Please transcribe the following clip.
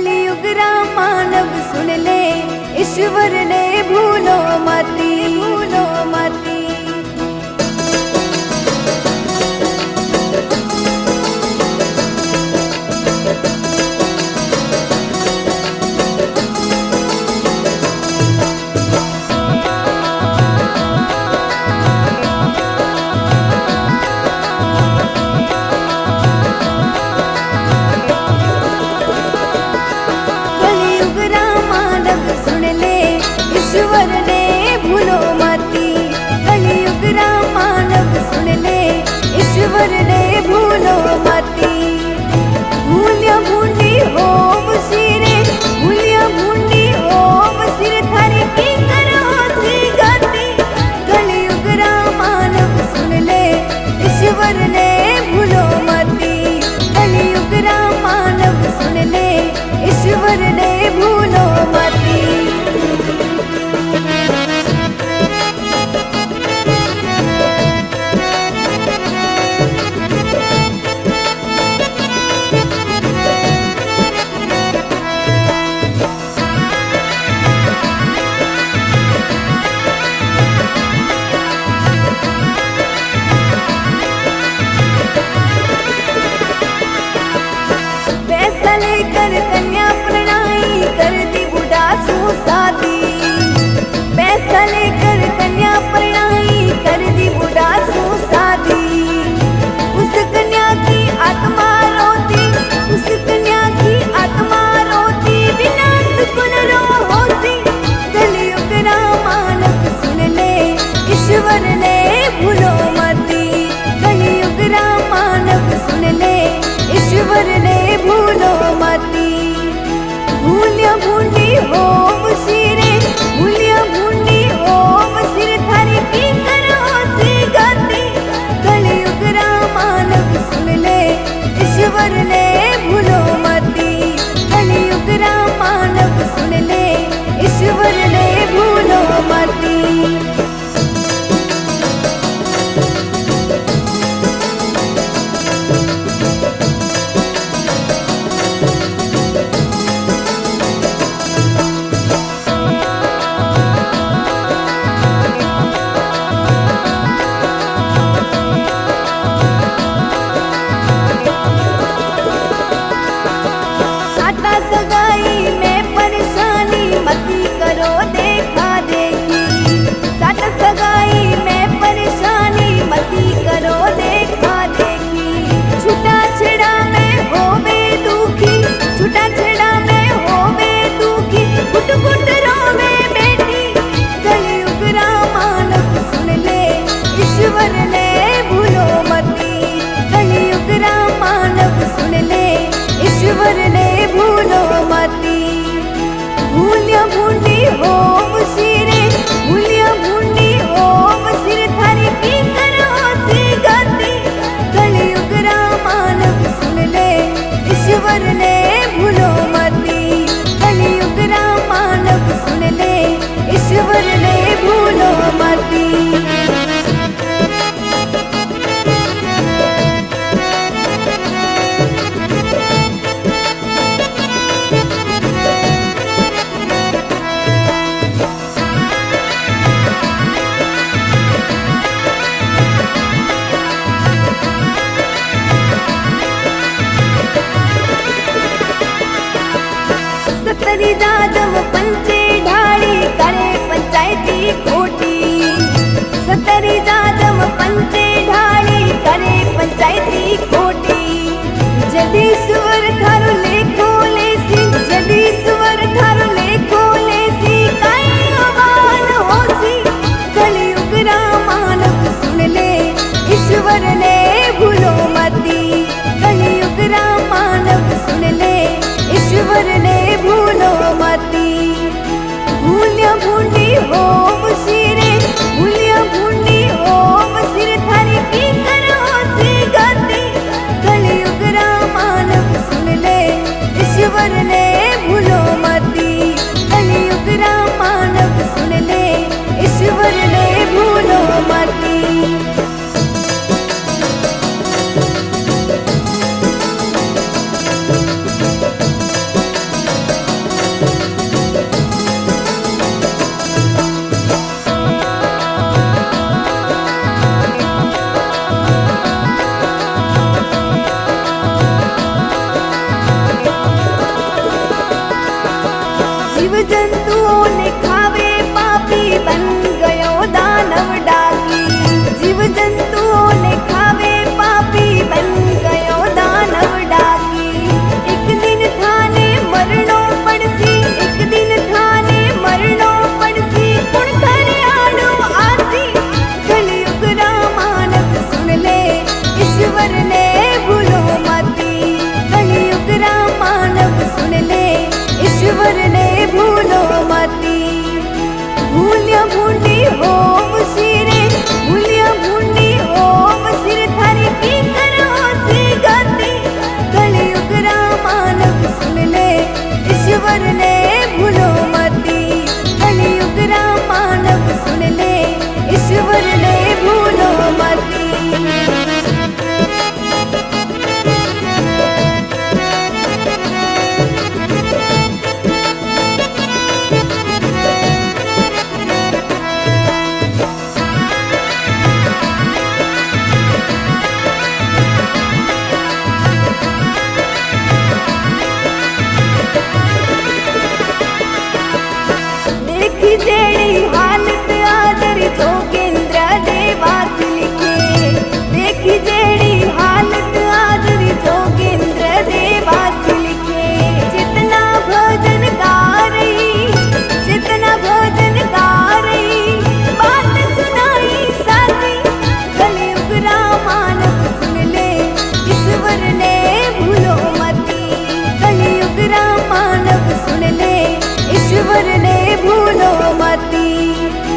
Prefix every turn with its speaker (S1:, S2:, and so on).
S1: कलयुग राम मानव सुन ले, ईश्वर ने भूलो मती, भूलो मती। ईश्वर ने भूलो मती, कलयुग राम मानव सुन ले, ईश्वर ने भूलो मती। भूलिया भूंडी ओम सिरे, भूलिया भूंडी ओम सिर थारी की करो सी गति। कलयुग राम मानव सुन ले, ईश्वर ने भूलो मती, कलयुग राम मानव सुन ले, ईश्वर ने भूलो मती। लेकर कन्या प्रणाई कर दी बुढ़ा सो शादी। पैसा लेकर कन्या प्रणाई कर दी बुढ़ा सो शादी। उस कन्या की आत्मा रोती, उस कन्या की आत्मा रोती, विनाश कुल रो होती। कलयुग राम मानव सुन ले, ईश्वर ने भूलो मती, कलयुग राम मानव सुन ले, ईश्वर ने भूलो मती। भूलिया भूंडी ओम सिरे, भूलिया भूंडी ओम सिर थारी की करो सी गति। कलयुग राम मानव सुन ले, ईश्वर ने भूलो मती, कलयुग राम मानव सुन ले, ईश्वर ने भूलो मती। सगाई में परेशानी मती करो देखा देखी। साथ सगाई में परेशानी मती करो देखा देखी। छुटा छेड़ा में होवे दुखी, छुटा छेड़ा में होवे दुखी, गुट गुट रोवे बेटी। कलयुग राम मानव सुन ले, ईश्वर ने भूलो मती, कलयुग राम मानव सुन ले, ईश्वर ने भूलो मती। भूलिया भूंडी ओम सिरे, भूलिया भूंडी ओम सिर थारी की करो सी गति। कलयुग राम मानव सुन ले, ईश्वर ने भूलो मती, कलयुग राम मानव सुन ले, ईश्वर ने भूलो मती। सतरी जाजम पंचे ढाली करे पंचायती खोटी। सतरी जाजम पंचे ढाली करे पंचायती खोटी। जदीश्वर थारो लेखो लेसी, जदीश्वर थारो लेखो लेसी, काई अवान होसी। कलयुग राम मानव सुन ले, ईश्वर ने भूलो मती, कलयुग राम मानव सुन ले, ईश्वर ने भूलो मती। भूलिया भूंडी ओम सिरे, भूलिया भूंडी ओम सिर थारी की करो सी गति। कलयुग राम मानव सुन ले, ईश्वर ने भूलो मती, कलयुग राम मानव सुन ले, ईश्वर ने भूलो मती। डुकरा मानव सुन ले, ईश्वर ने भूलो मती।